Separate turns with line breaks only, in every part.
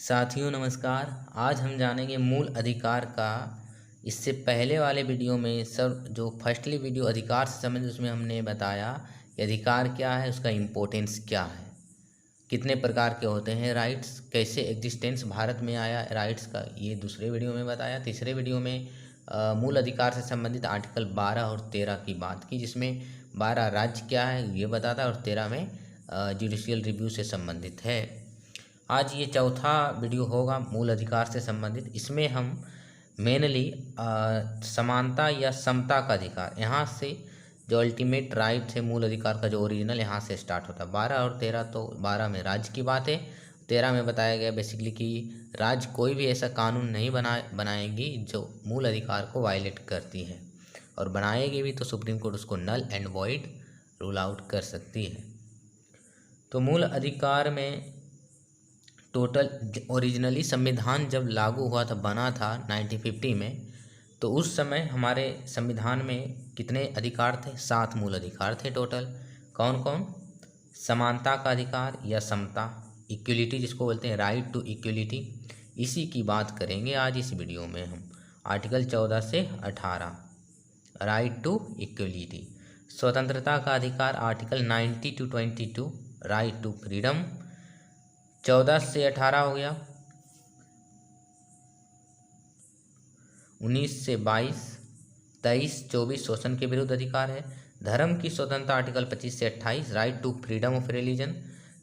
साथियों नमस्कार। आज हम जानेंगे मूल अधिकार का। इससे पहले वाले वीडियो में जो फर्स्टली वीडियो अधिकार से संबंधित उसमें हमने बताया कि अधिकार क्या है, उसका इम्पोर्टेंस क्या है, कितने प्रकार के होते हैं राइट्स, कैसे एग्जिस्टेंस भारत में आया राइट्स का, ये दूसरे वीडियो में बताया। तीसरे वीडियो में मूल अधिकार से संबंधित आर्टिकल 12 और 13 की बात की, जिसमें 12 राज्य क्या है ये बताता है और 13 में जुडिशियल रिव्यू से संबंधित है। आज ये चौथा वीडियो होगा मूल अधिकार से संबंधित। इसमें हम मेनली समानता या समता का अधिकार, यहाँ से जो अल्टीमेट राइट है मूल अधिकार का जो ओरिजिनल यहाँ से स्टार्ट होता है। 12 और 13 तो 12 में राज्य की बात है, 13 में बताया गया बेसिकली कि राज्य कोई भी ऐसा कानून नहीं बनाएगी जो मूल अधिकार को वायलेट करती है, और बनाएगी भी तो सुप्रीम कोर्ट उसको null and void rule out कर सकती है। तो मूल अधिकार में टोटल ओरिजिनली संविधान जब लागू हुआ था, बना था 1950 में, तो उस समय हमारे संविधान में कितने अधिकार थे? 7 मूल अधिकार थे टोटल। कौन कौन? समानता का अधिकार या समता, इक्वलिटी जिसको बोलते हैं, राइट टू इक्वलिटी, इसी की बात करेंगे आज इस वीडियो में हम। आर्टिकल 14 से 18 राइट टू इक्वलिटी। स्वतंत्रता का अधिकार article 90 to 22 right to freedom. 14 से 18 हो गया। 19 से 22, 23, 24 शोषण के विरुद्ध अधिकार है। धर्म की स्वतंत्रता आर्टिकल 25 से 28 right to freedom of religion.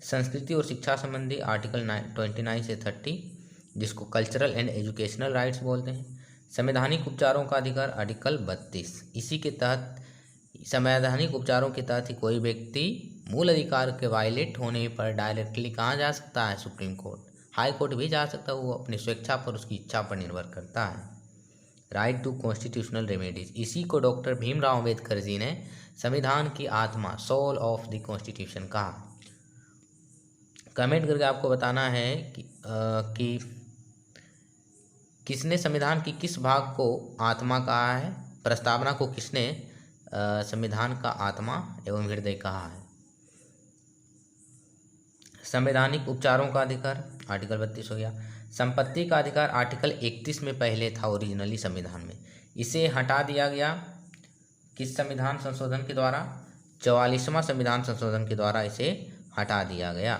संस्कृति और शिक्षा संबंधी आर्टिकल 29 से 30 जिसको कल्चरल एंड एजुकेशनल राइट्स बोलते हैं। संवैधानिक उपचारों का अधिकार आर्टिकल 32, इसी के तहत संवैधानिक उपचारों के तहत ही कोई व्यक्ति मूल अधिकार के वायलेट होने पर डायरेक्टली कहाँ जा सकता है? सुप्रीम कोर्ट, हाई कोर्ट भी जा सकता है, वो अपनी स्वेच्छा पर, उसकी इच्छा पर निर्भर करता है। राइट टू कॉन्स्टिट्यूशनल रेमेडीज, इसी को डॉक्टर भीमराव अम्बेडकर जी ने संविधान की आत्मा, सोल ऑफ द कॉन्स्टिट्यूशन कहा। कमेंट करके आपको बताना है कि किसने संविधान की किस भाग को आत्मा कहा है, प्रस्तावना को किसने संविधान का आत्मा एवं हृदय कहा है। संवैधानिक उपचारों का अधिकार आर्टिकल 32 हो गया। संपत्ति का अधिकार आर्टिकल 31 में पहले था ओरिजिनली संविधान में, इसे हटा दिया गया किस संविधान संशोधन के द्वारा? 44वां संविधान संशोधन के द्वारा इसे हटा दिया गया।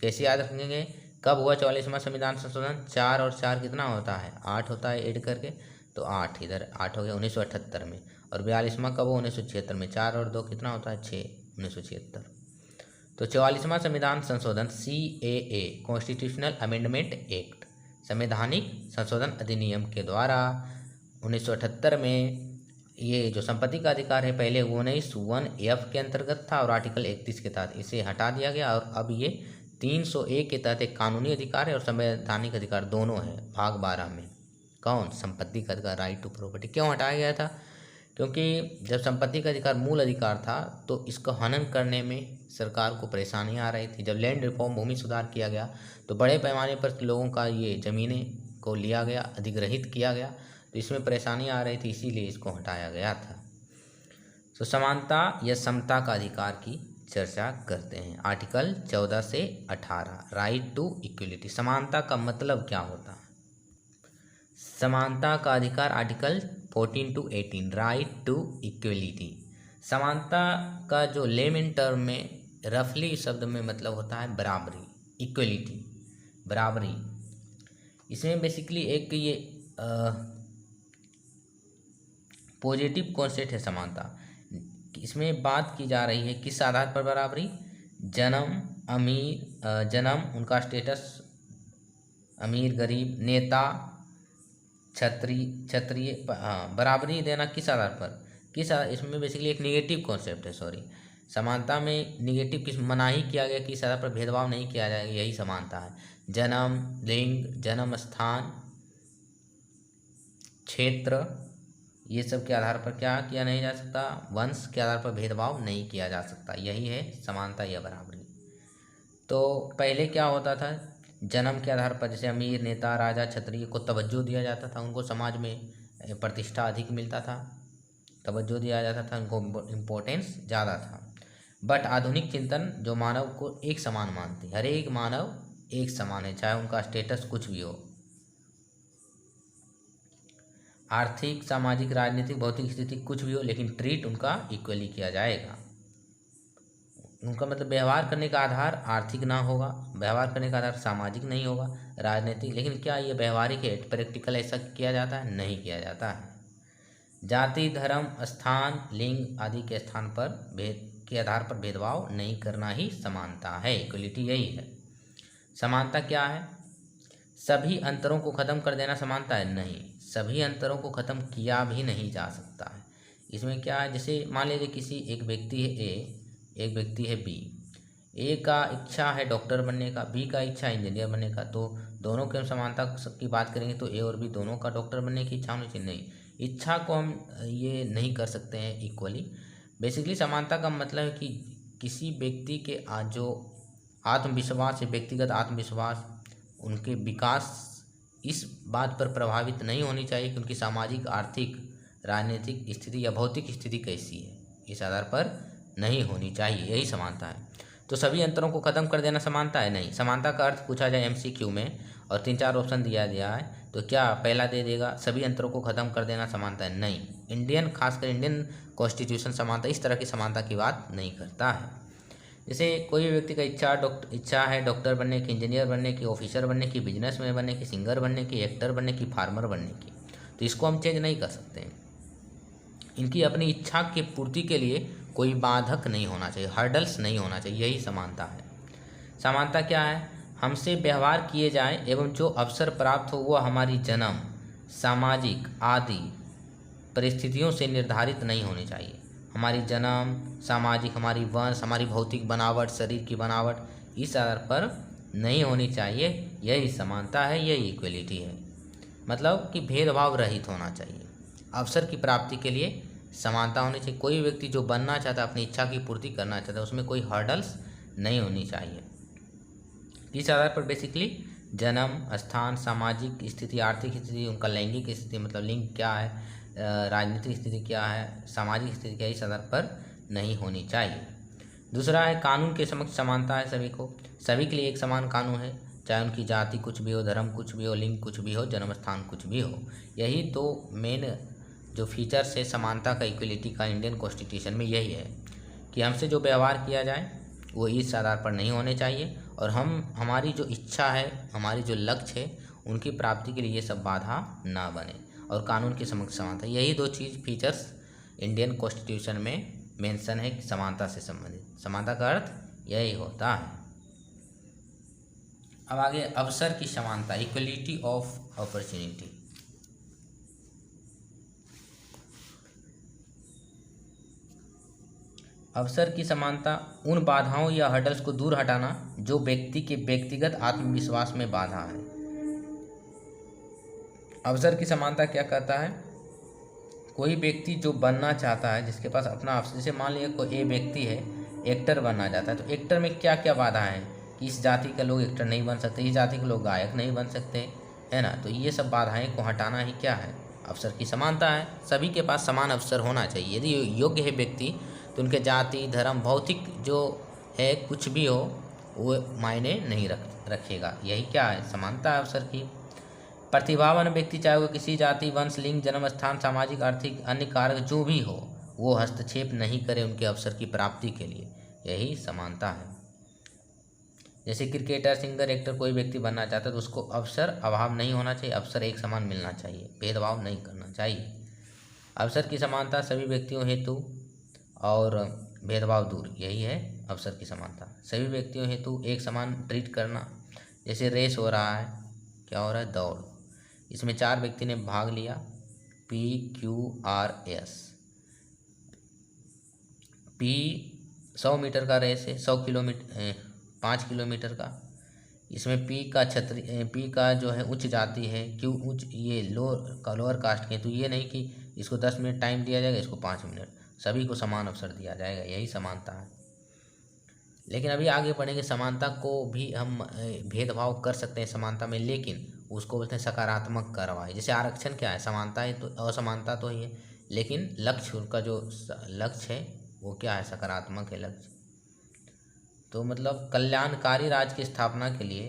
कैसे याद रखेंगे? कब हुआ 44वां संविधान संशोधन? 4 और 4 कितना होता है? 8 होता है ऐड करके, तो 8 इधर 8 हो गया 1978 में। और 42वां कब हो? 1976 में। 4 और 2 कितना होता है? 6, 1976। तो 44वां संविधान संशोधन CAA कॉन्स्टिट्यूशनल अमेंडमेंट एक्ट, संवैधानिक संशोधन अधिनियम के द्वारा 1978 में ये जो संपत्ति का अधिकार है पहले 19(1)(f) के अंतर्गत था और आर्टिकल 31 के तहत इसे हटा दिया गया, और अब ये 301 के तहत एक कानूनी अधिकार है और संवैधानिक अधिकार दोनों है भाग 12 में। कौन? संपत्ति का अधिकार, राइट टू प्रॉपर्टी। क्यों हटाया गया था? क्योंकि जब संपत्ति का अधिकार मूल अधिकार था तो इसका हनन करने में सरकार को परेशानी आ रही थी। जब लैंड रिफॉर्म, भूमि सुधार किया गया तो बड़े पैमाने पर लोगों का ये ज़मीनें को लिया गया, अधिग्रहित किया गया, तो इसमें परेशानी आ रही थी, इसीलिए इसको हटाया गया था। तो समानता या समता का अधिकार की चर्चा करते हैं। आर्टिकल 14 से 18 राइट टू इक्वलिटी। समानता का मतलब क्या होता है? समानता का अधिकार article 14 to 18 right to equality. समानता का जो लेमन टर्म में रफली शब्द में मतलब होता है बराबरी, इक्वलिटी, बराबरी। इसमें बेसिकली एक ये पॉजिटिव कॉन्सेप्ट है समानता। इसमें बात की जा रही है किस आधार पर बराबरी? जन्म, अमीर, जन्म, उनका स्टेटस, अमीर गरीब, नेता, क्षत्रिय, हाँ, बराबरी देना किस आधार पर? इसमें बेसिकली एक निगेटिव कॉन्सेप्ट है, सॉरी। समानता में निगेटिव किस मनाही किया गया, किस आधार पर भेदभाव नहीं किया जाएगा, यही समानता है। जन्म, लिंग, जन्म स्थान, क्षेत्र, ये सब के आधार पर क्या किया नहीं जा सकता? वंश के आधार पर भेदभाव नहीं किया जा सकता, यही है समानता या बराबरी। तो पहले क्या होता था? जन्म के आधार पर जैसे अमीर, नेता, राजा, क्षत्रिय को तवज्जो दिया जाता था, उनको समाज में प्रतिष्ठा अधिक मिलता था, तवज्जो दिया जाता था, उनको इम्पोर्टेंस ज़्यादा था। बट आधुनिक चिंतन जो मानव को एक समान मानती, हर एक मानव एक समान है, चाहे उनका स्टेटस कुछ भी हो। आर्थिक, सामाजिक, राजनीतिक, भौतिक स्थिति कुछ भी हो, लेकिन ट्रीट उनका इक्वली किया जाएगा। उनका मतलब व्यवहार करने का आधार आर्थिक ना होगा, व्यवहार करने का आधार सामाजिक नहीं होगा, राजनीतिक। लेकिन क्या ये व्यवहारिक है, प्रैक्टिकल ऐसा किया जाता है? नहीं किया जाता है। जाति, धर्म, स्थान, लिंग आदि के स्थान पर भेद के आधार पर भेदभाव नहीं करना ही समानता है, इक्वलिटी यही है। समानता क्या है? सभी अंतरों को ख़त्म कर देना समानता है? नहीं, सभी अंतरों को ख़त्म किया भी नहीं जा सकता है। इसमें क्या है, जैसे मान लीजिए किसी एक व्यक्ति है ए, एक व्यक्ति है बी। ए का इच्छा है डॉक्टर बनने का, बी का इच्छा है इंजीनियर बनने का, तो दोनों के हम समानता की बात करेंगे तो ए और बी दोनों का डॉक्टर बनने की इच्छा होनी चाहिए? नहीं, इच्छा को हम ये नहीं कर सकते हैं इक्वली। बेसिकली समानता का मतलब है कि किसी व्यक्ति के जो आत्मविश्वास है, व्यक्तिगत आत्मविश्वास, उनके विकास इस बात पर प्रभावित नहीं होनी चाहिए कि उनकी सामाजिक, आर्थिक, राजनीतिक स्थिति या भौतिक स्थिति कैसी है, इस आधार पर नहीं होनी चाहिए, यही समानता है। तो सभी अंतरों को ख़त्म कर देना समानता है? नहीं। समानता का अर्थ पूछा जाए MCQ में और 3-4 ऑप्शन दिया गया है, तो क्या पहला दे देगा सभी अंतरों को ख़त्म कर देना समानता है? नहीं। इंडियन, खासकर इंडियन कॉन्स्टिट्यूशन समानता, इस तरह की समानता की बात नहीं करता है। जैसे कोई व्यक्ति का इच्छा है डॉक्टर बनने की, इंजीनियर बनने की, ऑफिसर बनने की, बिजनेसमैन बनने की, सिंगर बनने की, एक्टर बनने की, फार्मर बनने की, तो इसको हम चेंज नहीं कर सकते हैं। इनकी अपनी इच्छा की पूर्ति के लिए कोई बाधक नहीं होना चाहिए, हर्डल्स नहीं होना चाहिए, यही समानता है। समानता क्या है? हमसे व्यवहार किए जाए एवं जो अवसर प्राप्त हो वह हमारी जन्म, सामाजिक आदि परिस्थितियों से निर्धारित नहीं होनी चाहिए। हमारी जन्म, सामाजिक, हमारी वंश, हमारी भौतिक बनावट, शरीर की बनावट, इस आधार पर नहीं होनी चाहिए, यही समानता है, यही इक्वलिटी है। मतलब कि भेदभाव रहित होना चाहिए। अवसर की प्राप्ति के लिए समानता होनी चाहिए। कोई व्यक्ति जो बनना चाहता है, अपनी इच्छा की पूर्ति करना चाहता है, उसमें कोई हर्डल्स नहीं होनी चाहिए। इस आधार पर बेसिकली जन्म, स्थान, सामाजिक स्थिति, आर्थिक स्थिति, उनका लैंगिक स्थिति मतलब लिंग क्या है, राजनीतिक स्थिति क्या है, सामाजिक स्थिति क्या है, इस आधार पर नहीं होनी चाहिए। दूसरा है कानून के समक्ष समानता है सभी को। सभी के लिए एक समान कानून है, चाहे उनकी जाति कुछ भी हो, धर्म कुछ भी हो, लिंग कुछ भी हो, जन्म स्थान कुछ भी हो। यही दो मेन जो फीचर्स है समानता का, इक्वलिटी का, इंडियन कॉन्स्टिट्यूशन में यही है कि हमसे जो व्यवहार किया जाए वो इस आधार पर नहीं होने चाहिए, और हमारी जो इच्छा है, हमारी जो लक्ष्य है, उनकी प्राप्ति के लिए ये सब बाधा ना बने, और कानून के समक्ष समानता, यही दो चीज़ फीचर्स इंडियन कॉन्स्टिट्यूशन में मेंशन है कि समानता से संबंधित। समानता का अर्थ यही होता है। अब आगे अवसर की समानता, इक्वलिटी ऑफ अपॉर्चुनिटी। अवसर की समानता उन बाधाओं या हर्डल्स को दूर हटाना जो व्यक्ति के व्यक्तिगत आत्मविश्वास में बाधा है। अवसर की समानता क्या कहता है? कोई व्यक्ति जो बनना चाहता है, जिसके पास अपना अवसर, जैसे मान लीजिए कोई एक व्यक्ति है एक्टर बनना चाहता है, तो एक्टर में क्या क्या बाधा है कि इस जाति के लोग एक्टर नहीं बन सकते, इस जाति के लोग गायक नहीं बन सकते, है ना। तो ये सब बाधाएं को हटाना ही क्या है? अवसर की समानता है। सभी के पास समान अवसर होना चाहिए। यदि योग्य है व्यक्ति तो उनके जाति, धर्म, भौतिक जो है कुछ भी हो वो मायने नहीं रखेगा। यही क्या है? समानता है अवसर की। प्रतिभावान व्यक्ति चाहे वो किसी जाति, वंश, लिंग, जन्म स्थान, सामाजिक, आर्थिक, अन्य कारक जो भी हो, वो हस्तक्षेप नहीं करे उनके अवसर की प्राप्ति के लिए, यही समानता है। जैसे क्रिकेटर, सिंगर, एक्टर कोई व्यक्ति बनना चाहता है तो उसको अवसर अभाव नहीं होना चाहिए, अवसर एक समान मिलना चाहिए, भेदभाव नहीं करना चाहिए। अवसर की समानता सभी व्यक्तियों हेतु और भेदभाव दूर, यही है अवसर की समानता। सभी व्यक्तियों हेतु एक समान ट्रीट करना। जैसे रेस हो रहा है, क्या हो रहा है? दौड़। इसमें 4 व्यक्ति ने भाग लिया, PQRS। P 100 मीटर का रेस है, 100 किलोमीटर 5 किलोमीटर का। इसमें P का जो है उच्च जाति है, Q उच्च, ये लोअर कास्ट के, तो ये नहीं कि इसको 10 मिनट टाइम दिया जाएगा, इसको 5 मिनट, सभी को समान अवसर दिया जाएगा, यही समानता है। लेकिन अभी आगे बढ़ेंगे, समानता को भी हम भेदभाव कर सकते हैं समानता में, लेकिन उसको बोलते हैं सकारात्मक कार्रवाई। जैसे आरक्षण क्या है? समानता है, तो असमानता तो ही है, लेकिन लक्ष्य, उनका जो लक्ष्य है वो क्या है? सकारात्मक है लक्ष्य। तो मतलब कल्याणकारी राज्य की स्थापना के लिए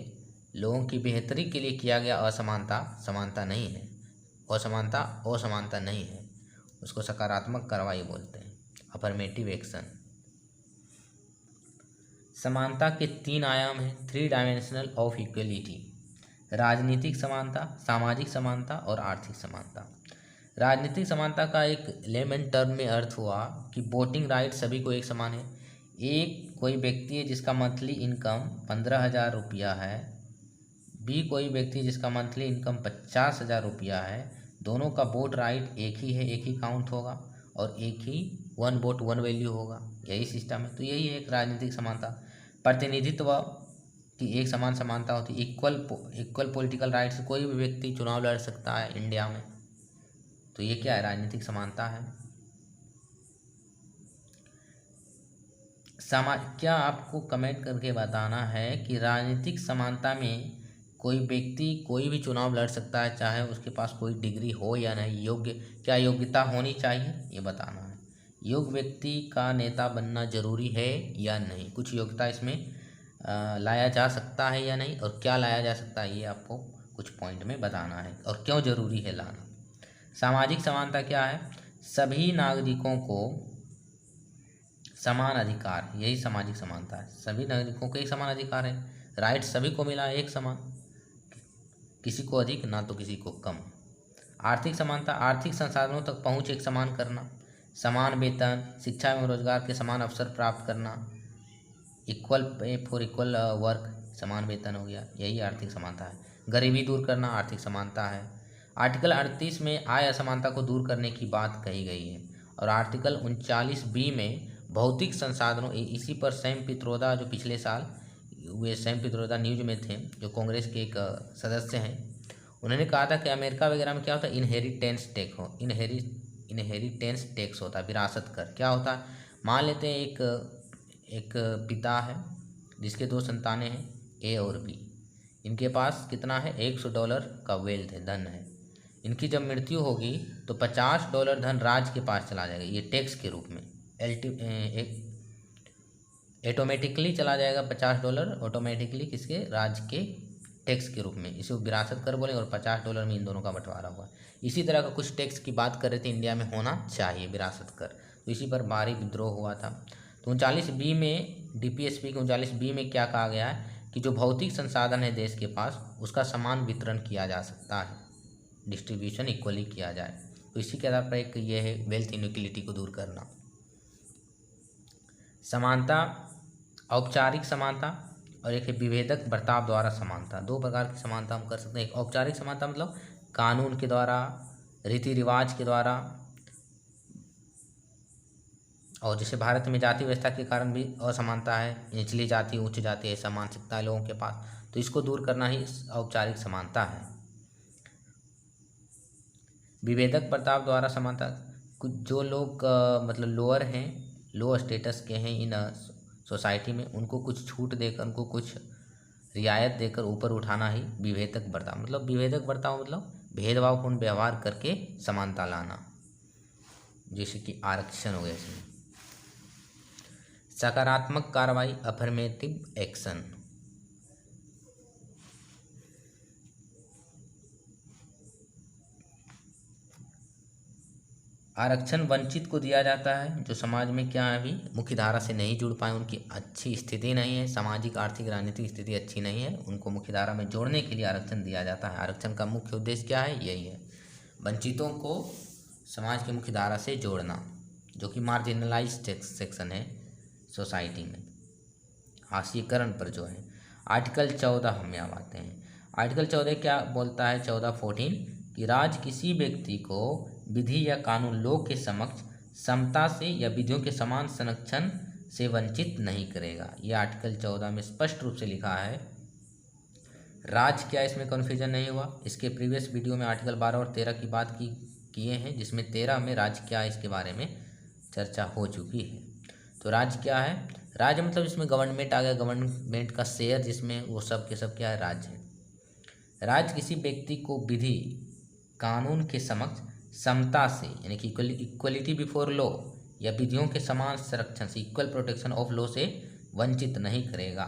लोगों की बेहतरी के लिए किया गया असमानता समानता नहीं है, असमानता असमानता नहीं है, उसको सकारात्मक कार्रवाई बोलते हैं, अफर्मेटिव एक्शन। समानता के 3 आयाम हैं, 3 डायमेंशनल ऑफ इक्वलिटी। राजनीतिक समानता, सामाजिक समानता और आर्थिक समानता। राजनीतिक समानता का एक लेमन टर्म में अर्थ हुआ कि वोटिंग राइट सभी को एक समान है। एक कोई व्यक्ति है जिसका मंथली इनकम 15,000 रुपया है, बी कोई व्यक्ति जिसका मंथली इनकम 50,000 रुपया है, दोनों का वोट राइट एक ही है, एक ही काउंट होगा और एक ही 1 वोट 1 वैल्यू होगा। यही सिस्टम है। तो यही है एक राजनीतिक समानता। प्रतिनिधित्व की एक समान समानता होती है, इक्वल पॉलिटिकल राइट्स, कोई भी व्यक्ति चुनाव लड़ सकता है इंडिया में। तो ये क्या है? राजनीतिक समानता है। क्या आपको कमेंट करके बताना है कि राजनीतिक समानता में कोई व्यक्ति कोई भी चुनाव लड़ सकता है, चाहे उसके पास कोई डिग्री हो या नहीं, क्या योग्यता होनी चाहिए, ये बताना है। योग्य व्यक्ति का नेता बनना जरूरी है या नहीं, कुछ योग्यता इसमें लाया जा सकता है या नहीं, और क्या लाया जा सकता है ये आपको कुछ पॉइंट में बताना है, और क्यों जरूरी है लाना। सामाजिक समानता क्या है? सभी नागरिकों को समान अधिकार, यही सामाजिक समानता है। सभी नागरिकों को एक समान अधिकार है, राइट सभी को मिला है एक समान, किसी को अधिक ना तो किसी को कम। आर्थिक समानता, आर्थिक संसाधनों तक पहुंच एक समान करना, समान वेतन, शिक्षा एवं रोजगार के समान अवसर प्राप्त करना, equal pay for equal work, समान वेतन हो गया, यही आर्थिक समानता है। गरीबी दूर करना आर्थिक समानता है। आर्टिकल 38 में आय असमानता को दूर करने की बात कही गई है, और आर्टिकल 39B में भौतिक संसाधनों, इसी पर सैम पित्रोदा, जो पिछले साल वे सैम पित्रोदा न्यूज में थे, जो कांग्रेस के एक सदस्य हैं, उन्होंने कहा था कि अमेरिका वगैरह में क्या होता है, इनहेरिटेंस टैक्स होता है, विरासत कर। क्या होता है? मान लेते हैं एक पिता है जिसके 2 संतानें हैं, ए और बी। इनके पास कितना है? $100 का वेल्थ है, धन है। इनकी जब मृत्यु होगी तो $50 धन राज्य के पास चला जाएगा, ये टैक्स के रूप में ऑटोमेटिकली चला जाएगा। $50 ऑटोमेटिकली किसके? राज्य के टैक्स के रूप में, इसे विरासत कर बोले, और $50 में इन दोनों का बंटवारा हुआ। इसी तरह का कुछ टैक्स की बात कर रहे थे, इंडिया में होना चाहिए विरासत कर, तो इसी पर भारी विद्रोह हुआ था। तो 39B में, DPSP के 39B में क्या कहा गया है कि जो भौतिक संसाधन है देश के पास, उसका समान वितरण किया जा सकता है, डिस्ट्रीब्यूशन इक्वली किया जाए। तो इसी के आधार पर एक ये है वेल्थ इनइक्वलिटी को दूर करना। समानता, औपचारिक समानता, और एक है विभेदक बर्ताव द्वारा समानता। 2 प्रकार की समानता हम कर सकते हैं। एक औपचारिक समानता मतलब कानून के द्वारा, रीति रिवाज के द्वारा, और जैसे भारत में जाति व्यवस्था के कारण भी असमानता है, निचली जाति उच्च जाति ऐसा मानसिकता है लोगों के पास, तो इसको दूर करना ही औपचारिक समानता है। विभेदक बर्ताव द्वारा समानता, कुछ जो लोग मतलब लोअर हैं, लो स्टेटस के हैं इन सोसाइटी में, उनको कुछ छूट देकर, उनको कुछ रियायत देकर ऊपर उठाना ही विभेदक बर्ताव। मतलब विभेदक बर्ताव मतलब भेदभावपूर्ण व्यवहार करके समानता लाना, जैसे कि आरक्षण हो गया इसमें। सकारात्मक कार्रवाई, अफर्मेटिव एक्शन। आरक्षण वंचित को दिया जाता है जो समाज में क्या है, अभी मुख्य धारा से नहीं जुड़ पाए, उनकी अच्छी स्थिति नहीं है, सामाजिक आर्थिक राजनीतिक स्थिति अच्छी नहीं है, उनको मुख्य धारा में जोड़ने के लिए आरक्षण दिया जाता है। आरक्षण का मुख्य उद्देश्य क्या है? यही है, वंचितों को समाज की मुख्य धारा से जोड़ना, जो कि मार्जिनलाइज्ड सेक्शन है सोसाइटी में, हाशिएकरण पर जो है। आर्टिकल 14 हम यहाँ आते हैं। आर्टिकल 14 क्या बोलता है? 14 कि राज्य किसी व्यक्ति को विधि या कानून लोक के समक्ष समता से या विधियों के समान संरक्षण से वंचित नहीं करेगा। यह आर्टिकल 14 में स्पष्ट रूप से लिखा है। राज्य क्या, इसमें कन्फ्यूजन नहीं हुआ। इसके प्रीवियस वीडियो में आर्टिकल 12 और 13 की बात किए हैं, जिसमें 13 में राज्य क्या है इसके बारे में चर्चा हो चुकी है। तो राज्य क्या है? राज्य मतलब इसमें गवर्नमेंट आ गया, गवर्नमेंट का शेयर जिसमें, वो सब के सब क्या है? राज्य है। राज्य किसी व्यक्ति को विधि कानून के समक्ष समता से, यानी कि इक्वलिटी बिफोर लॉ, या विधियों के समान संरक्षण से, इक्वल प्रोटेक्शन ऑफ लॉ से वंचित नहीं करेगा।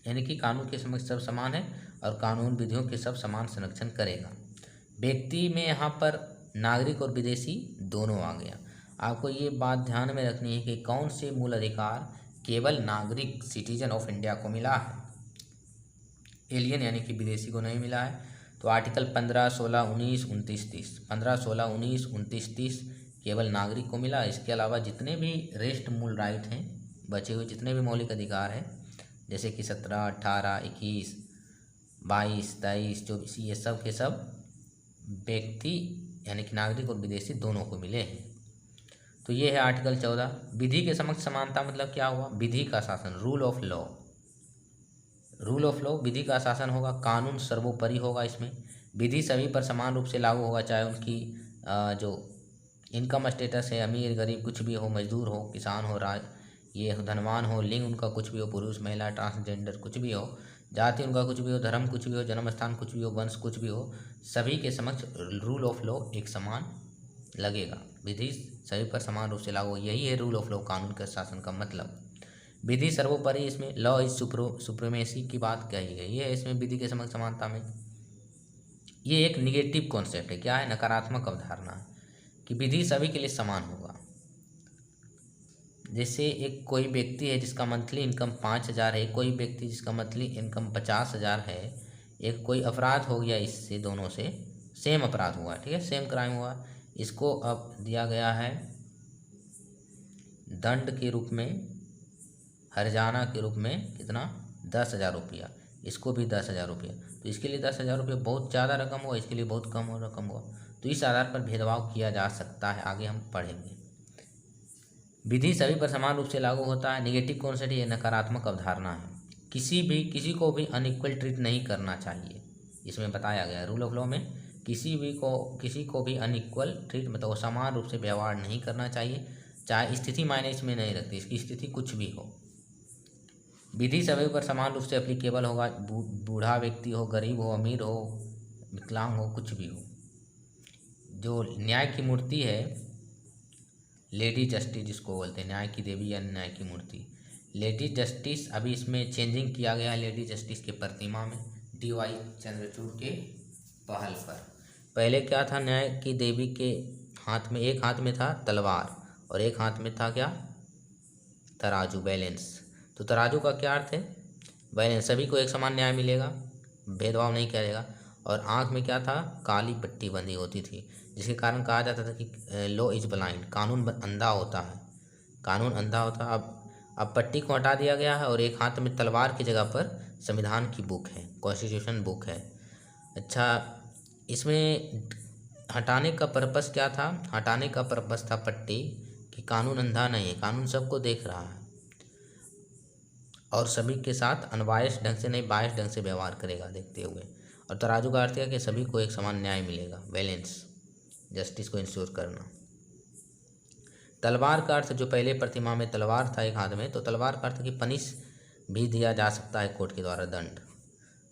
यानी कि कानून के समक्ष सब समान है और कानून विधियों के सब समान संरक्षण करेगा। व्यक्ति में यहाँ पर नागरिक और विदेशी दोनों आ गया। आपको ये बात ध्यान में रखनी है कि कौन से मूल अधिकार केवल नागरिक सिटीजन ऑफ इंडिया को मिला है, एलियन यानी कि विदेशी को नहीं मिला है। तो आर्टिकल 15, 16, 19, 29, 30, 15, 16, 19, 29, 30 केवल नागरिक को मिला। इसके अलावा जितने भी रेस्ट मूल राइट हैं, बचे हुए जितने भी मौलिक अधिकार हैं, जैसे कि 17, 18, 21, 22, 23, 24, ये सब के सब व्यक्ति यानी कि नागरिक और विदेशी दोनों को मिले हैं। तो ये है आर्टिकल 14। विधि के समक्ष समानता मतलब क्या हुआ? विधि का शासन, rule of law. Rule of law विधि का शासन होगा, कानून सर्वोपरि होगा। इसमें विधि सभी पर समान रूप से लागू होगा, चाहे उनकी जो इनकम स्टेटस है, अमीर गरीब कुछ भी हो, मजदूर हो, किसान हो, ये धनवान हो, लिंग उनका कुछ भी हो, पुरुष महिला ट्रांसजेंडर कुछ भी हो, जाति उनका कुछ भी हो, धर्म कुछ भी हो, जन्म स्थान कुछ भी हो, वंश कुछ भी हो, सभी के समक्ष रूल ऑफ लॉ एक समान लगेगा। विधि सभी पर समान रूप से लागू, यही है रूल ऑफ लॉ, कानून के शासन का मतलब। विधि सर्वोपरि, इसमें लॉ इज सुप्रीमेसी की बात कही गई है इसमें विधि के समक्ष समानता में। ये एक निगेटिव कॉन्सेप्ट है। क्या है? नकारात्मक अवधारणा है कि विधि सभी के लिए समान होगा। जैसे एक कोई व्यक्ति है जिसका मंथली इनकम 5,000 है, कोई व्यक्ति जिसका मंथली इनकम 50,000 है, एक कोई अपराध हो गया, इससे दोनों से सेम अपराध हुआ, ठीक है, सेम क्राइम हुआ, इसको अब दिया गया है दंड के रूप में, हर्जाना के रूप में कितना? 10,000 रुपया। इसको भी 10,000 रुपया। तो इसके लिए 10,000 रुपया बहुत ज़्यादा रकम हुआ, इसके लिए बहुत कम रकम हुआ। तो इस आधार पर भेदभाव किया जा सकता है, आगे हम पढ़ेंगे। विधि सभी पर समान रूप से लागू होता है। निगेटिव कॉन्सेप्ट, ये नकारात्मक अवधारणा है। किसी को भी अनइक्वल ट्रीट नहीं करना चाहिए, इसमें बताया गया है। रूल ऑफ लॉ में किसी को भी अनइक्वल ट्रीट मतलब समान रूप से व्यवहार नहीं करना चाहिए, चाहे स्थिति मायने इसमें नहीं रखती, इसकी स्थिति कुछ भी हो। विधि सभी पर समान रूप से एप्लीकेबल होगा, बूढ़ा व्यक्ति हो, गरीब हो, अमीर हो, विकलांग हो, कुछ भी हो। जो न्याय की मूर्ति है, लेडी जस्टिस जिसको बोलते हैं, न्याय की देवी या न्याय की मूर्ति, लेडी जस्टिस, अभी इसमें चेंजिंग किया गया है लेडी जस्टिस के प्रतिमा में, DY चंद्रचूड़ के पहल पर। पहले क्या था? न्याय की देवी के हाथ में, एक हाथ में था तलवार और एक हाथ में था क्या? तराजू, बैलेंस। तो तराजू का क्या अर्थ है? बैलेंस, सभी को एक समान न्याय मिलेगा, भेदभाव नहीं किया जाएगा। और आँख में क्या था? काली पट्टी बंधी होती थी, जिसके कारण कहा जाता था कि लॉ इज ब्लाइंड, कानून अंधा होता है, कानून अंधा होता है। अब पट्टी को हटा दिया गया है और एक हाथ में तलवार की जगह पर संविधान की बुक है, कॉन्स्टिट्यूशन बुक है। अच्छा, इसमें हटाने का पर्पस क्या था? हटाने का पर्पस था पट्टी कि कानून अंधा नहीं है, कानून सबको देख रहा है और सभी के साथ अनबायस्ड ढंग से नहीं, बायस्ड ढंग से व्यवहार करेगा देखते हुए। और तराजू का अर्थ है कि सभी को एक समान न्याय मिलेगा, बैलेंस, जस्टिस को इंश्योर करना। तलवार का अर्थ, जो पहले प्रतिमा में तलवार था एक हाथ में, तो तलवार का अर्थ कि पनिश भी दिया जा सकता है कोर्ट के द्वारा, दंड।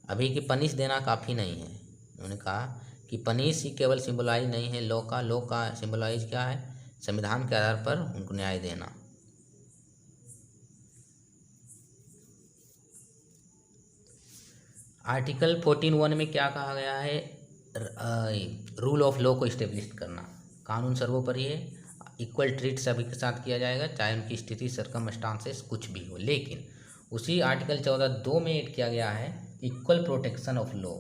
अभी कि पनिश देना काफ़ी नहीं है। उन्होंने कहा कि पनिश ही केवल सिंबलाइज नहीं है लॉ का सिंबलाइज क्या है? संविधान के आधार पर उनको न्याय देना। आर्टिकल 14(1) में क्या कहा गया है? रूल ऑफ लॉ को इस्टेब्लिश करना, कानून सर्वोपरि है, इक्वल ट्रीट सभी के साथ किया जाएगा, चाहे उनकी स्थिति, सर्कमस्टांसेस कुछ भी हो। लेकिन उसी आर्टिकल 14(2) में ऐड किया गया है इक्वल प्रोटेक्शन ऑफ लॉ,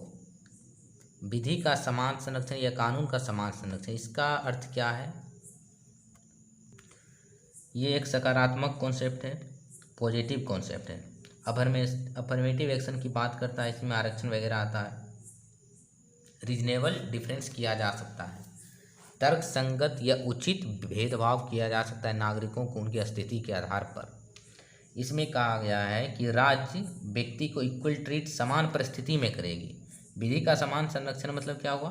विधि का समान संरक्षण या कानून का समान संरक्षण। इसका अर्थ क्या है? ये एक सकारात्मक कॉन्सेप्ट है, पॉजिटिव कॉन्सेप्ट है। अफर्मेटिव एक्शन की बात करता है, इसमें आरक्षण वगैरह आता है। रीजनेबल डिफरेंस किया जा सकता है, तर्क संगत या उचित भेदभाव किया जा सकता है नागरिकों को उनकी स्थिति के आधार पर। इसमें कहा गया है कि राज्य व्यक्ति को इक्वल ट्रीट समान परिस्थिति में करेगी। विधि का समान संरक्षण मतलब क्या हुआ?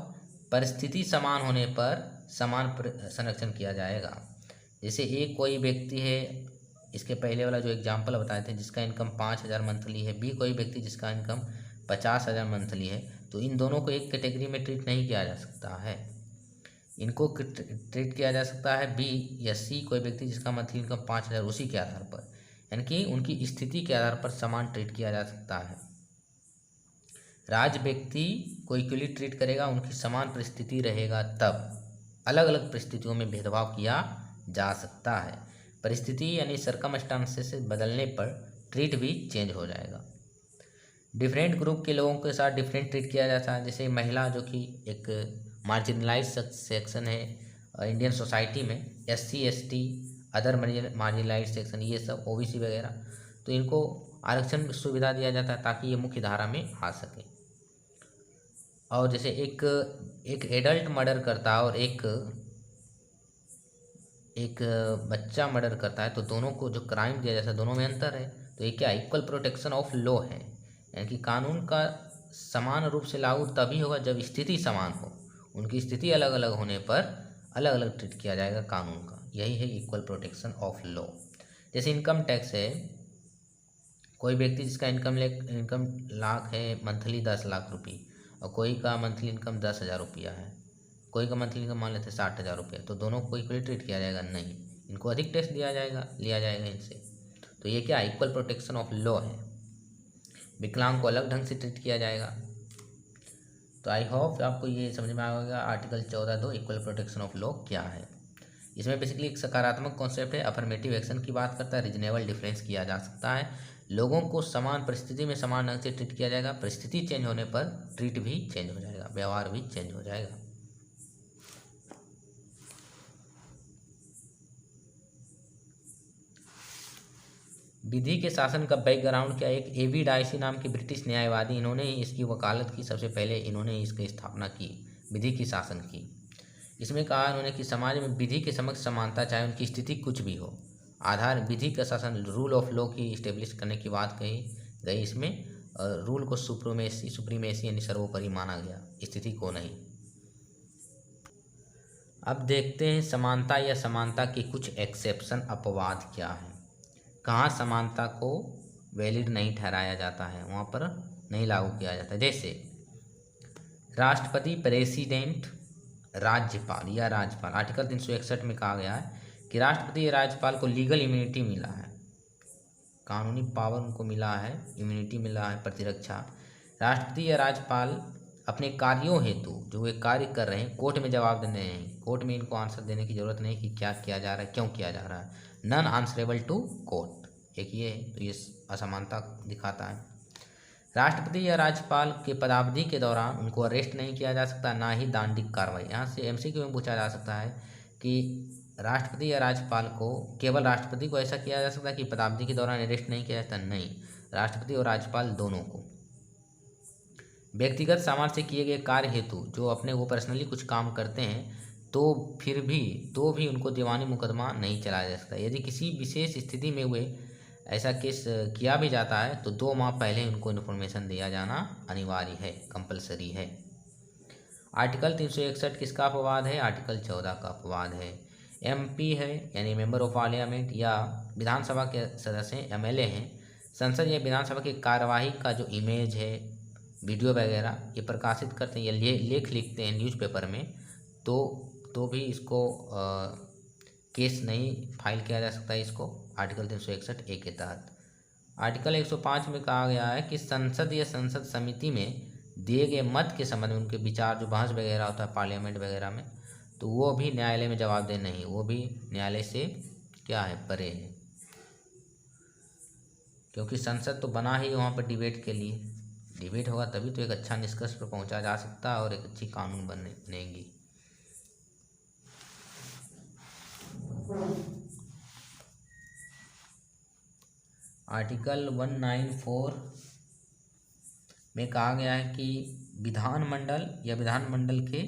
परिस्थिति समान होने पर समान संरक्षण किया जाएगा। जैसे एक कोई व्यक्ति है, इसके पहले वाला जो एग्जाम्पल बताए थे, जिसका इनकम 5,000 मंथली है, बी कोई व्यक्ति जिसका इनकम 50,000 मंथली है, तो इन दोनों को एक कैटेगरी में ट्रीट नहीं किया जा सकता है। इनको ट्रीट किया जा सकता है बी या सी कोई व्यक्ति जिसका मंथली इनकम 5,000, उसी के आधार पर। यानी कि उनकी स्थिति के आधार पर समान ट्रीट किया जा सकता है। राज्य व्यक्ति को इक्वली ट्रीट करेगा, उनकी समान परिस्थिति रहेगा तब अलग अलग परिस्थितियों में भेदभाव किया जा सकता है। परिस्थिति यानी सर्कमस्टांसेस बदलने पर ट्रीट भी चेंज हो जाएगा। डिफरेंट ग्रुप के लोगों के साथ डिफरेंट ट्रीट किया जाता है। जैसे महिला जो कि एक मार्जिनलाइज सेक्शन है इंडियन सोसाइटी में, SC ST other marginalise section, ये सब OBC वगैरह, तो इनको आरक्षण सुविधा दिया जाता है ताकि ये मुख्य धारा में आ सके। और जैसे एक एडल्ट मर्डर करता है और एक बच्चा मर्डर करता है, तो दोनों को जो क्राइम दिया जाता है दोनों में अंतर है। तो ये क्या इक्वल प्रोटेक्शन ऑफ लॉ है, यानी कि कानून का समान रूप से लागू तभी होगा जब स्थिति समान हो। उनकी स्थिति अलग अलग होने पर अलग अलग ट्रीट किया जाएगा कानून का। यही है इक्वल प्रोटेक्शन ऑफ लॉ। जैसे इनकम टैक्स है, कोई व्यक्ति जिसका इनकम लाख है मंथली 10 लाख रुपये, और कोई का मंथली इनकम 10,000 रुपया है, कोई का मंथली इनकम मान लेते 60,000 रुपये, तो दोनों को इक्वली ट्रीट किया जाएगा? नहीं, इनको अधिक टैक्स लिया जाएगा इनसे। तो ये क्या इक्वल प्रोटेक्शन ऑफ लॉ है। विकलांग को अलग ढंग से ट्रीट किया जाएगा। तो आई होप आपको ये समझ में आएगा article 14(2) equal protection of law क्या है। इसमें बेसिकली एक सकारात्मक कॉन्सेप्ट है, अफर्मेटिव एक्शन की बात करता है, रीजनेबल डिफरेंस किया जा सकता है, लोगों को समान परिस्थिति में समान ढंग से ट्रीट किया जाएगा, परिस्थिति चेंज होने पर ट्रीट भी चेंज हो जाएगा, व्यवहार भी चेंज हो जाएगा। विधि के शासन का बैकग्राउंड क्या? एक A.V. डाइसी नाम के ब्रिटिश न्यायवादी, इन्होंने ही इसकी वकालत की, सबसे पहले इन्होंने ही इसकी स्थापना की, विधि की शासन की। इसमें कहा इन्होंने कि समाज में विधि के समक्ष समानता, चाहे उनकी स्थिति कुछ भी हो, आधार विधि का शासन, रूल ऑफ लॉ की इस्टेब्लिश करने की बात कही गई। इसमें रूल को सुप्रीमेसी यानी सर्वोपरि माना गया, स्थिति को नहीं। अब देखते हैं समानता या समानता के कुछ एक्सेप्शन, अपवाद क्या है। कहाँ समानता को वैलिड नहीं ठहराया जाता है, वहाँ पर नहीं लागू किया जाता। जैसे राष्ट्रपति, प्रेसिडेंट, राज्यपाल या राज्यपाल, आर्टिकल 361 में कहा गया है कि राष्ट्रपति या राज्यपाल को लीगल इम्यूनिटी मिला है, कानूनी पावर उनको मिला है, इम्यूनिटी मिला है, प्रतिरक्षा। राष्ट्रपति या राज्यपाल अपने कार्यों हेतु जो वे कार्य कर रहे हैं कोर्ट में जवाब देने हैं, कोर्ट में इनको आंसर देने की जरूरत नहीं कि क्या किया जा रहा है, क्यों किया जा रहा है, नॉन आंसरेबल टू कोर्ट, एक ये है। तो ये असमानता दिखाता है। राष्ट्रपति या राज्यपाल के पदावधि के दौरान उनको अरेस्ट नहीं किया जा सकता, ना ही दांडिक कार्रवाई। यहाँ से MCQ में पूछा जा सकता है कि राष्ट्रपति या राज्यपाल को, केवल राष्ट्रपति को ऐसा किया जा सकता है कि पदावधि के दौरान अरेस्ट नहीं किया जाता? नहीं, राष्ट्रपति और राज्यपाल दोनों को। व्यक्तिगत सामान से किए गए कार्य हेतु जो अपने वो पर्सनली कुछ काम करते हैं तो भी उनको दीवानी मुकदमा नहीं चलाया जा सकता। यदि किसी विशेष स्थिति में वे ऐसा केस किया भी जाता है तो 2 माह पहले उनको इन्फॉर्मेशन दिया जाना अनिवार्य है, कंपलसरी है। आर्टिकल 361 किसका अपवाद है? आर्टिकल 14 का अपवाद है। MP है यानी मेंबर ऑफ पार्लियामेंट या विधानसभा के सदस्य हैं, MLA हैं, संसद या विधानसभा की कार्यवाही का जो इमेज है, वीडियो वगैरह ये प्रकाशित करते हैं या लेख लिखते हैं न्यूज़पेपर में, तो भी इसको केस नहीं फाइल किया जा सकता है इसको, आर्टिकल 361A के तहत। आर्टिकल 105 में कहा गया है कि संसद या संसद समिति में दिए गए मत के संबंध में उनके विचार, जो बहस वगैरह होता है पार्लियामेंट वगैरह में, तो वो भी न्यायालय में जवाबदेह नहीं, वो भी न्यायालय से क्या है, परे है, क्योंकि संसद तो बना ही वहाँ पर डिबेट के लिए। डिबेट होगा तभी तो एक अच्छा निष्कर्ष पर पहुँचा जा सकता है और एक अच्छी कानून बनेगी। आर्टिकल 194 में कहा गया है कि विधानमंडल या विधानमंडल के,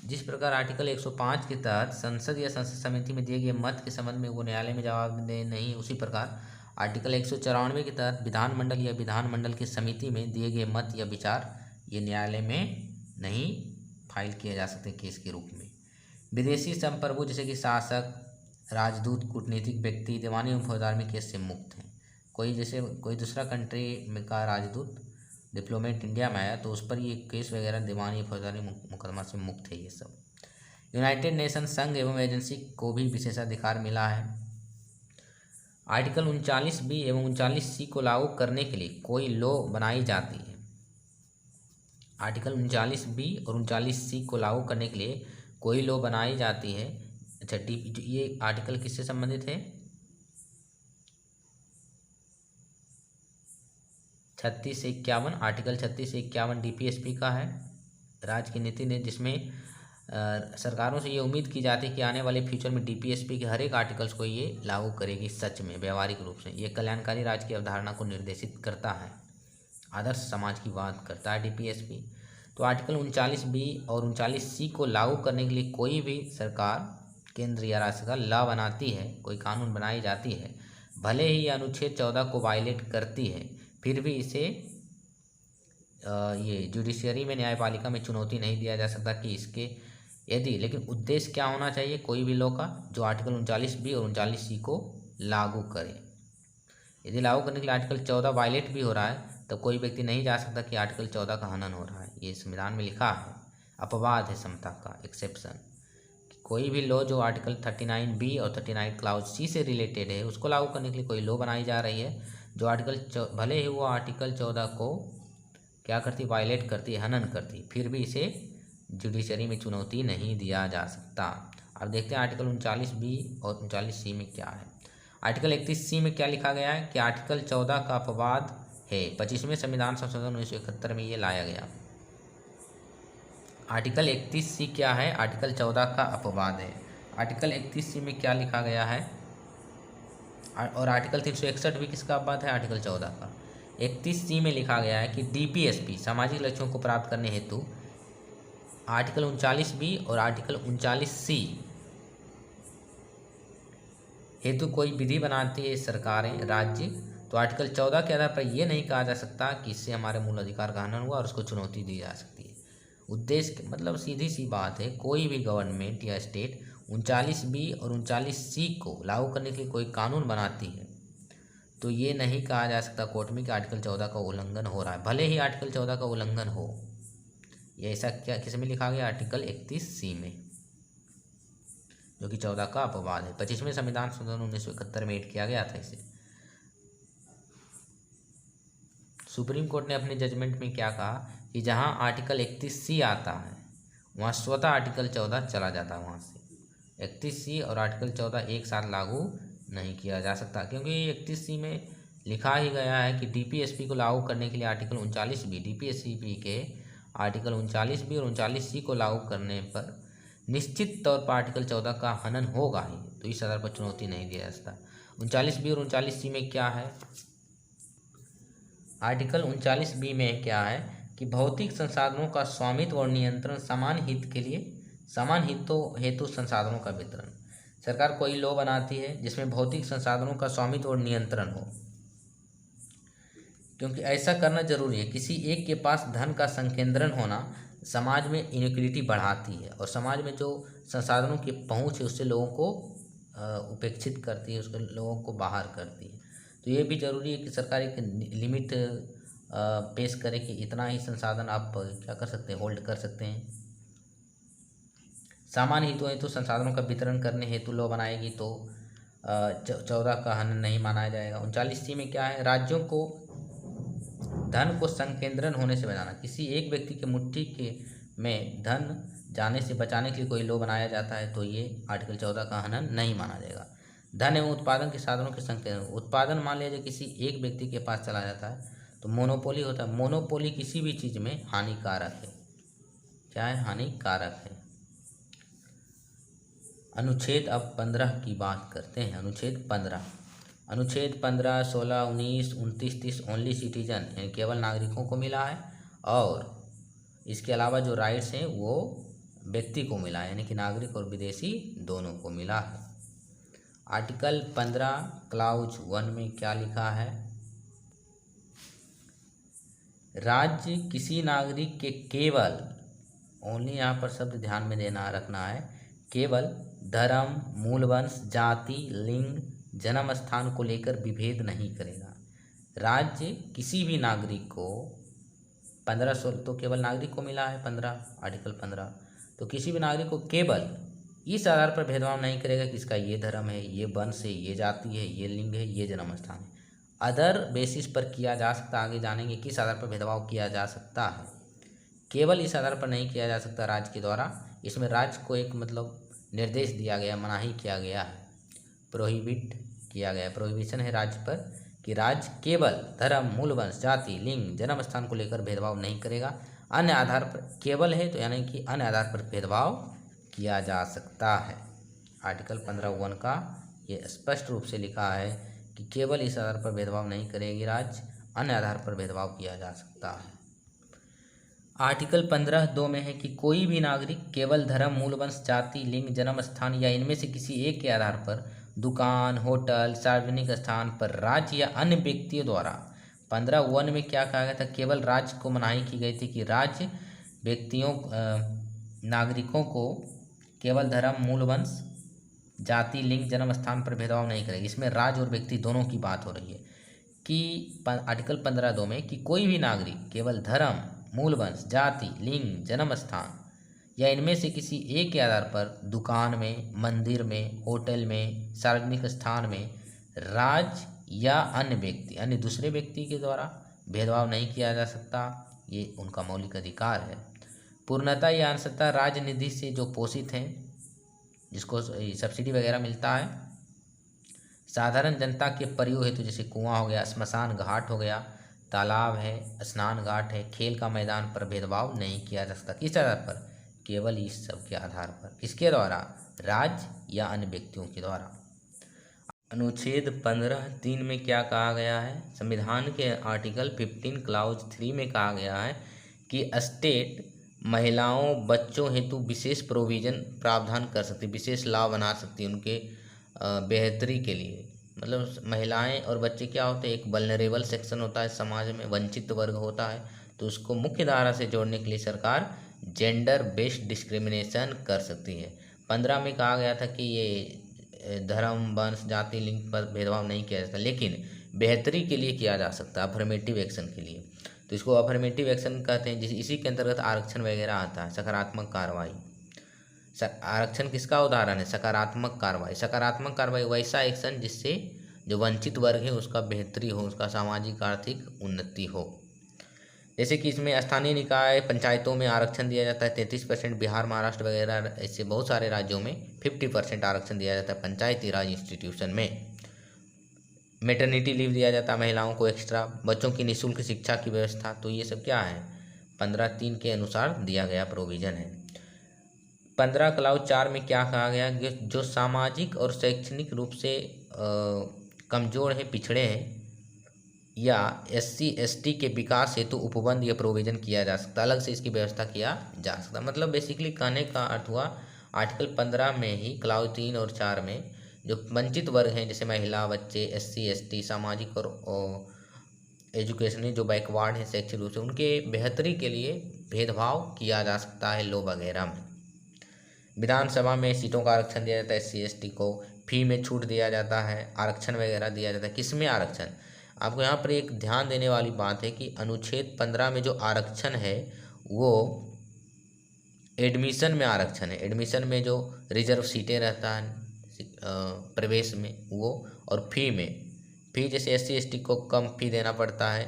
जिस प्रकार आर्टिकल 105 के तहत संसद या संसद समिति में दिए गए मत के संबंध में वो न्यायालय में जवाब दे नहीं, उसी प्रकार आर्टिकल 194 के तहत विधानमंडल या विधानमंडल की समिति में दिए गए मत या विचार ये न्यायालय में नहीं फाइल किए जा सकते केस के रूप में। विदेशी संप्रभु जैसे कि शासक, राजदूत, कूटनीतिक व्यक्ति दीवानी एवं फौजदारी में केस से मुक्त हैं। कोई दूसरा कंट्री में का राजदूत, डिप्लोमेट इंडिया में आया तो उस पर ये केस वगैरह दीवानी फौजदारी मुकदमा से मुक्त है ये सब। यूनाइटेड नेशन संघ एवं एजेंसी को भी विशेषाधिकार मिला है। आर्टिकल 39B एवं 39C को लागू करने के लिए कोई लॉ बनाई जाती है। आर्टिकल 39B और 39C को लागू करने के लिए कोई लॉ बनाई जाती है। अच्छा, ये आर्टिकल किससे संबंधित है? 36 से 51, आर्टिकल 36 से 51 DPSP का है, राज्य की नीति ने, जिसमें सरकारों से ये उम्मीद की जाती है कि आने वाले फ्यूचर में DPSP के हर एक आर्टिकल्स को ये लागू करेगी सच में, व्यावहारिक रूप से। ये कल्याणकारी राज्य की अवधारणा को निर्देशित करता है, आदर्श समाज की बात करता है DPSP। तो आर्टिकल 39B और 39C को लागू करने के लिए कोई भी सरकार, केंद्र या राज्य सरकार लॉ बनाती है, कोई कानून बनाई जाती है, भले ही ये अनुच्छेद 14 को वायलेट करती है, फिर भी इसे ये जुडिशरी में, न्यायपालिका में चुनौती नहीं दिया जा सकता कि इसके यदि, लेकिन उद्देश्य क्या होना चाहिए कोई भी लॉ का, जो आर्टिकल 39B और 39C को लागू करे। यदि लागू करने के लिए आर्टिकल 14 वायलेट भी हो रहा है तो कोई व्यक्ति नहीं जा सकता कि आर्टिकल 14 का हनन हो रहा है। ये संविधान में लिखा है, अपवाद है समता का, एक्सेप्शन। कोई भी लॉ जो आर्टिकल 39B और 39 क्लाउज C से रिलेटेड है, उसको लागू करने के लिए कोई लॉ बनाई जा रही है जो भले ही वो आर्टिकल 14 को क्या करती, वायलेट करती, हनन करती, फिर भी इसे जुडिशरी में चुनौती नहीं दिया जा सकता। अब देखते हैं आर्टिकल 39B और 39C में क्या है। आर्टिकल 31C में क्या लिखा गया है कि आर्टिकल 14 का अपवाद है। 25वें संविधान संशोधन 1971 में ये लाया गया। आर्टिकल 31C क्या है? आर्टिकल 14 का अपवाद है। आर्टिकल 31C में क्या लिखा गया है? और आर्टिकल 361 भी किसका अपवाद है? आर्टिकल 14 का। 31C में लिखा गया है कि DPSP सामाजिक लक्ष्यों को प्राप्त करने हेतु आर्टिकल 39B और आर्टिकल 39C हेतु कोई विधि बनाती है सरकारें, राज्य, तो आर्टिकल 14 के आधार पर यह नहीं कहा जा सकता कि इससे हमारे मूल अधिकार का हनन हुआ और उसको चुनौती दी जा सकती है। उद्देश्य मतलब सीधी सी बात है, कोई भी गवर्नमेंट या स्टेट 39B और 39C को लागू करने के लिए कोई कानून बनाती है तो ये नहीं कहा जा सकता कोर्ट में कि आर्टिकल 14 का उल्लंघन हो रहा है, भले ही आर्टिकल 14 का उल्लंघन हो। ये ऐसा क्या किस में लिखा गया? आर्टिकल 31C में, जो कि 14 का अपवाद है। 25वें संविधान संशोधन 1971 में ऐड किया गया था इसे। सुप्रीम कोर्ट ने अपने जजमेंट में क्या कहा कि जहां आर्टिकल 31C आता है वहां स्वतः आर्टिकल 14 चला जाता है, वहां से 31C और आर्टिकल 14 एक साथ लागू नहीं किया जा सकता, क्योंकि 31C में लिखा ही गया है कि DPSP को लागू करने के लिए आर्टिकल 39B, DPSP के आर्टिकल 39B और 39C को लागू करने पर निश्चित तौर पर आर्टिकल 14 का हनन होगा ही, तो इस आधार पर चुनौती नहीं दिया जा सकता। 39B और 39C में क्या है? आर्टिकल 39B में क्या है कि भौतिक संसाधनों का स्वामित्व और नियंत्रण, समान हित के लिए, समान हितों हेतु संसाधनों का वितरण। सरकार कोई लॉ बनाती है जिसमें भौतिक संसाधनों का स्वामित्व और नियंत्रण हो, क्योंकि ऐसा करना जरूरी है। किसी एक के पास धन का संकेंद्रण होना समाज में इनइक्वलिटी बढ़ाती है और समाज में जो संसाधनों की पहुंच है उससे लोगों को उपेक्षित करती है, उसके लोगों को बाहर करती है। तो ये भी ज़रूरी है कि सरकार एक लिमिट पेश करे कि इतना ही संसाधन आप क्या कर सकते हैं, होल्ड कर सकते हैं। सामान्य हितों हेतु संसाधनों का वितरण करने हेतु लॉ बनाएगी तो 14 का हनन नहीं माना जाएगा। 39C में क्या है? राज्यों को धन को संकेंद्रण होने से बचाना, किसी एक व्यक्ति के मुट्ठी के में धन जाने से बचाने के लिए कोई लॉ बनाया जाता है तो ये आर्टिकल 14 का हनन नहीं माना जाएगा। धन एवं उत्पादन के साधनों के संकेंद्रण, उत्पादन मान लीजिए किसी एक व्यक्ति के पास चला जाता है तो मोनोपोली होता है। मोनोपोली किसी भी चीज़ में हानिकारक है। क्या है? हानिकारक है। अनुच्छेद अब 15 की बात करते हैं। अनुच्छेद 15, 16, 19, 29, 30 ओनली सिटीजन यानी केवल नागरिकों को मिला है, और इसके अलावा जो राइट्स हैं वो व्यक्ति को मिला है, यानी कि नागरिक और विदेशी दोनों को मिला है। आर्टिकल 15 क्लाउज 1 में क्या लिखा है? राज्य किसी नागरिक के केवल, ओनली यहाँ पर शब्द ध्यान में देना रखना है, केवल धर्म, मूलवंश, जाति, लिंग, जन्म स्थान को लेकर विभेद नहीं करेगा। राज्य किसी भी नागरिक को 15 तो केवल नागरिक को मिला है 15, आर्टिकल 15, तो किसी भी नागरिक को केवल इस आधार पर भेदभाव नहीं करेगा कि इसका ये धर्म है, ये वंश है, ये जाति है, ये लिंग है, ये जन्म स्थान है। अदर बेसिस पर किया जा सकता, आगे जानेंगे किस आधार पर भेदभाव किया जा सकता है। केवल इस आधार पर नहीं किया जा सकता राज्य के द्वारा, इसमें राज्य को एक निर्देश दिया गया, मनाही किया गया है, प्रोहिबिट किया गया। प्रोहिबिशन है राज्य पर कि राज्य केवल धर्म, मूल वंश, जाति, लिंग, जन्म स्थान को लेकर भेदभाव नहीं करेगा। अन्य आधार पर केवल है तो यानी कि अन्य आधार पर भेदभाव किया जा सकता है। आर्टिकल 15(1) का ये स्पष्ट रूप से लिखा है कि केवल इस आधार पर भेदभाव नहीं करेगी राज्य, अन्य आधार पर भेदभाव किया जा सकता है। आर्टिकल 15(2) में है कि कोई भी नागरिक केवल धर्म, मूल वंश, जाति, लिंग, जन्म स्थान या इनमें से किसी एक के आधार पर दुकान, होटल, सार्वजनिक स्थान पर राज्य या अन्य व्यक्तियों द्वारा 15(1) में क्या कहा गया था, केवल राज्य को मनाही की गई थी कि राज्य व्यक्तियों नागरिकों को केवल धर्म, मूल वंश, जाति, लिंग, जन्म स्थान पर भेदभाव नहीं करेगी। इसमें राज्य और व्यक्ति दोनों की बात हो रही है कि आर्टिकल 15(2) में कि कोई भी नागरिक केवल धर्म, मूल वंश, जाति, लिंग, जन्म स्थान या इनमें से किसी एक के आधार पर दुकान में, मंदिर में, होटल में, सार्वजनिक स्थान में राज्य या अन्य दूसरे व्यक्ति के द्वारा भेदभाव नहीं किया जा सकता। ये उनका मौलिक अधिकार है। पूर्णतः या अंशतः राज्य निधि से जो पोषित हैं, जिसको सब्सिडी वगैरह मिलता है, साधारण जनता के प्रयोग हेतु जैसे कुआं हो गया, श्मशान घाट हो गया, तालाब है, स्नान घाट है, खेल का मैदान पर भेदभाव नहीं किया जा सकता। किस आधार पर, केवल इस सब के आधार पर। किसके द्वारा, राज्य या अन्य व्यक्तियों के द्वारा। अनुच्छेद 15(3) में क्या कहा गया है, संविधान के आर्टिकल 15 क्लाउज 3 में कहा गया है कि स्टेट महिलाओं, बच्चों हेतु विशेष प्रोविज़न प्रावधान कर सकती, विशेष लाभ बना सकती है उनके बेहतरी के लिए। महिलाएं और बच्चे क्या होते हैं, एक वल्नरेबल सेक्शन होता है समाज में, वंचित वर्ग होता है, तो उसको मुख्य धारा से जोड़ने के लिए सरकार जेंडर बेस्ड डिस्क्रिमिनेशन कर सकती है। 15 में कहा गया था कि ये धर्म, वंश, जाति, लिंग पर भेदभाव नहीं किया जाता, लेकिन बेहतरी के लिए किया जा सकता है, अफर्मेटिव एक्शन के लिए। तो इसको अफर्मेटिव एक्शन कहते हैं। इसी के अंतर्गत आरक्षण वगैरह आता है, सकारात्मक कार्रवाई। आरक्षण किसका उदाहरण है, सकारात्मक कार्रवाई। सकारात्मक कार्रवाई वैसा एक्शन जिससे जो वंचित वर्ग है उसका बेहतरी हो, उसका सामाजिक आर्थिक उन्नति हो। जैसे कि इसमें स्थानीय निकाय पंचायतों में आरक्षण दिया जाता है 33%, बिहार, महाराष्ट्र वगैरह ऐसे बहुत सारे राज्यों में 50% आरक्षण दिया जाता है पंचायती राज इंस्टीट्यूशन में। मैटरनिटी लीव दिया जाता है महिलाओं को एक्स्ट्रा, बच्चों की निःशुल्क शिक्षा की व्यवस्था। तो ये सब क्या है, 15(3) के अनुसार दिया गया प्रोविज़न है। 15 क्लाउज 4 में क्या कहा गया कि जो सामाजिक और शैक्षणिक रूप से कमज़ोर है, पिछड़े हैं या SC ST के विकास हेतु उपबंध या प्रोविज़न किया जा सकता, अलग से इसकी व्यवस्था किया जा सकता। मतलब बेसिकली कहने का अर्थ हुआ आर्टिकल 15 में ही क्लाउज 3 और 4 में जो वंचित वर्ग हैं जैसे महिला, बच्चे, SC ST, सामाजिक और एजुकेशनली जो बैकवर्ड हैं शैक्षिक रूप से, उनके बेहतरी के लिए भेदभाव किया जा सकता है लॉ वगैरह में। विधानसभा में सीटों का आरक्षण दिया जाता है SC ST को, फी में छूट दिया जाता है, आरक्षण वगैरह दिया जाता है। किसमें आरक्षण, आपको यहाँ पर एक ध्यान देने वाली बात है कि अनुच्छेद 15 में जो आरक्षण है वो एडमिशन में आरक्षण है। एडमिशन में जो रिजर्व सीटें रहता है प्रवेश में वो, और फी में, फी जैसे SC ST को कम फी देना पड़ता है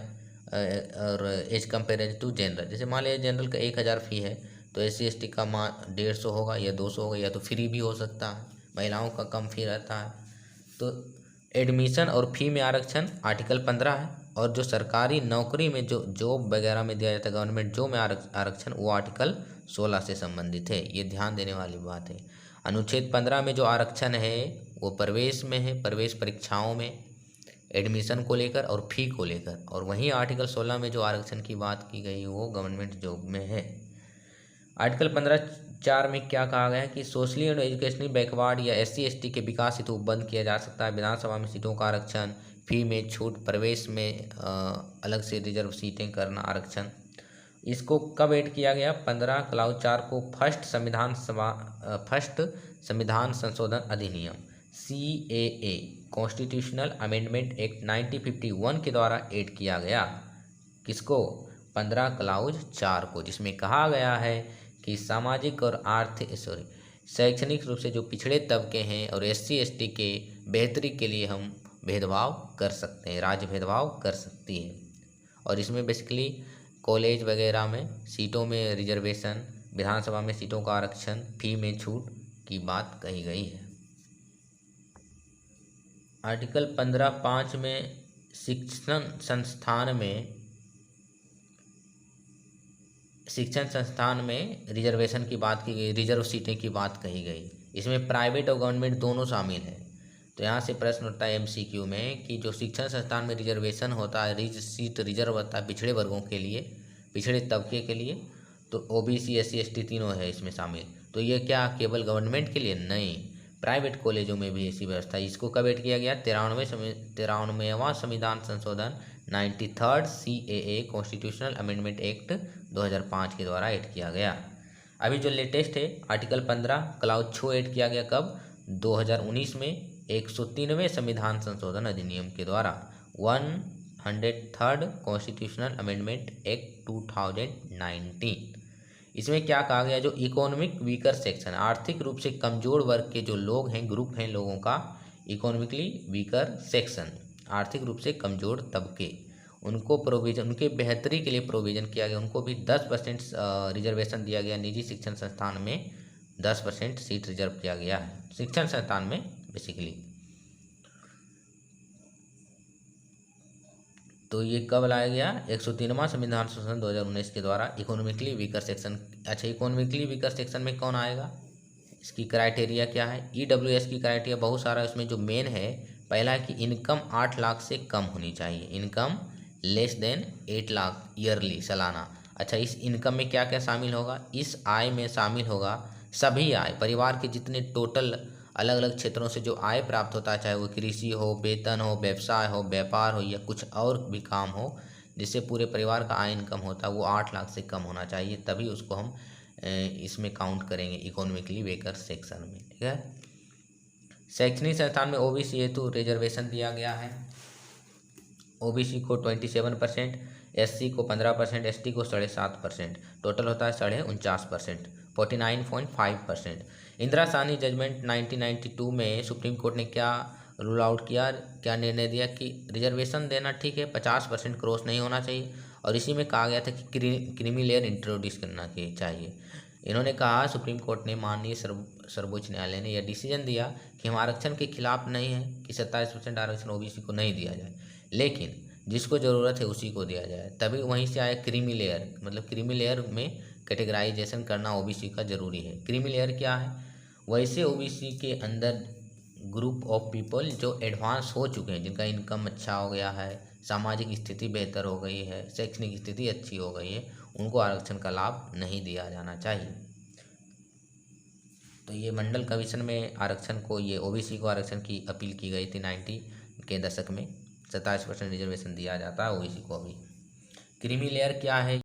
और एज कंपेयर टू जनरल। जैसे मान लीजिए जनरल का 1000 फी है तो SC ST का 150 होगा या 200 होगा, या तो फ्री भी हो सकता है, महिलाओं का कम फी रहता है। तो एडमिशन और फी में आरक्षण आर्टिकल 15 है, और जो सरकारी नौकरी में जो जॉब वगैरह में दिया जाता है गवर्नमेंट जॉब में आरक्षण वो आर्टिकल 16 से संबंधित है। ये ध्यान देने वाली बात है। अनुच्छेद 15 में जो आरक्षण है वो प्रवेश में है, प्रवेश परीक्षाओं में, एडमिशन को लेकर और फी को लेकर, और वहीं आर्टिकल 16 में जो आरक्षण की बात की गई वो गवर्नमेंट जॉब में है। आर्टिकल 15(4) में क्या कहा गया है कि सोशली एंड एजुकेशनली बैकवर्ड या SC ST के विकास हेतु बंद किया जा सकता है। विधानसभा में सीटों का आरक्षण, फी में छूट, प्रवेश में अलग से रिजर्व सीटें करना, आरक्षण। इसको कब ऐड किया गया, 15 क्लाउज 4 को फर्स्ट संविधान संशोधन अधिनियम CAA कॉन्स्टिट्यूशनल अमेंडमेंट एक्ट 1951 के द्वारा ऐड किया गया। किसको, 15 क्लाउज 4 को, जिसमें कहा गया है कि सामाजिक और आर्थिक शैक्षणिक रूप से जो पिछड़े तबके हैं और SC ST के बेहतरी के लिए हम भेदभाव कर सकते हैं, राज्य भेदभाव कर सकती है। और इसमें बेसिकली कॉलेज वगैरह में सीटों में रिजर्वेशन, विधानसभा में सीटों का आरक्षण, फी में छूट की बात कही गई है। आर्टिकल 15(5) में शिक्षण संस्थान में रिजर्वेशन की बात की गई, रिजर्व सीटें की बात कही गई। इसमें प्राइवेट और गवर्नमेंट दोनों शामिल है। तो यहाँ से प्रश्न उठता है MCQ में कि जो शिक्षण संस्थान में रिजर्वेशन होता है, सीट रिजर्व होता है पिछड़े वर्गों के लिए, पिछड़े तबके के लिए, तो OBC SC ST तीनों है इसमें शामिल। तो ये क्या केवल गवर्नमेंट के लिए? नहीं, प्राइवेट कॉलेजों में भी ऐसी व्यवस्था है। इसको कब ऐड किया गया? 93वां संविधान संशोधन 93rd CAA constitutional amendment act 2005 के द्वारा ऐड किया गया। अभी जो लेटेस्ट है आर्टिकल 15 क्लाउज छो ऐड किया गया कब? 2019 में 103वें संविधान संशोधन अधिनियम के द्वारा 103rd कॉन्स्टिट्यूशनल अमेंडमेंट एक्ट 2019। इसमें क्या कहा गया? जो इकोनॉमिक वीकर सेक्शन, आर्थिक रूप से कमजोर वर्ग के जो लोग हैं, ग्रुप हैं लोगों का, इकोनॉमिकली वीकर सेक्शन, आर्थिक रूप से कमजोर तबके, उनको प्रोविजन, उनके बेहतरी के लिए प्रोविज़न किया गया। उनको भी 10% रिजर्वेशन दिया गया। निजी शिक्षण संस्थान में 10% सीट रिजर्व किया गया है, शिक्षण संस्थान में बेसिकली। तो ये कब लाया गया? 103वां संविधान संशोधन 2019 के द्वारा इकोनॉमिकली वीकर सेक्शन। अच्छा, इकोनॉमिकली वीकर सेक्शन में कौन आएगा? इसकी क्राइटेरिया क्या है? EWS की क्राइटेरिया बहुत सारा, इसमें जो मेन है, पहला है कि इनकम 8 लाख से कम होनी चाहिए, income less than 8 lakh yearly, सालाना। अच्छा, इस इनकम में क्या क्या शामिल होगा? इस आय में शामिल होगा सभी आय, परिवार के जितने टोटल अलग अलग क्षेत्रों से जो आय प्राप्त होता है, चाहे वो कृषि हो, वेतन हो, व्यवसाय हो, व्यापार हो, या कुछ और भी काम हो जिससे पूरे परिवार का आय इनकम होता है, वो 8 लाख से कम होना चाहिए, तभी उसको हम इसमें काउंट करेंगे इकोनॉमिकली वीकर सेक्शन में। ठीक है। शैक्षणिक संस्थान में OBC हेतु रिजर्वेशन दिया गया है। OBC को 27%, SC को 15%, ST को 7.5%, टोटल होता है 49%, 49.5%। इंदिरा साहनी जजमेंट 1992 में सुप्रीम कोर्ट ने क्या रूल आउट किया, क्या निर्णय दिया कि रिजर्वेशन देना ठीक है, 50% क्रॉस नहीं होना चाहिए। और इसी में कहा गया था कि क्रीमी लेयर इंट्रोड्यूस करना चाहिए। इन्होंने कहा, सुप्रीम कोर्ट ने, माननीय सर्वोच्च न्यायालय ने यह डिसीजन दिया कि हम आरक्षण के खिलाफ नहीं है कि 27% आरक्षण OBC को नहीं दिया जाए, लेकिन जिसको ज़रूरत है उसी को दिया जाए। तभी वहीं से आया क्रीमी लेयर, मतलब क्रीमी लेयर में कैटेगराइजेशन करना OBC का ज़रूरी है। क्रीमी लेयर क्या है? वैसे OBC के अंदर ग्रुप ऑफ पीपल जो एडवांस हो चुके हैं, जिनका इनकम अच्छा हो गया है, सामाजिक स्थिति बेहतर हो गई है, शैक्षणिक स्थिति अच्छी हो गई है, उनको आरक्षण का लाभ नहीं दिया जाना चाहिए। तो ये मंडल कमीशन में आरक्षण को, ये OBC को आरक्षण की अपील की गई थी 90 के दशक में। 27% रिजर्वेशन दिया जाता है OBC को अभी। क्रीमी लेयर क्या है?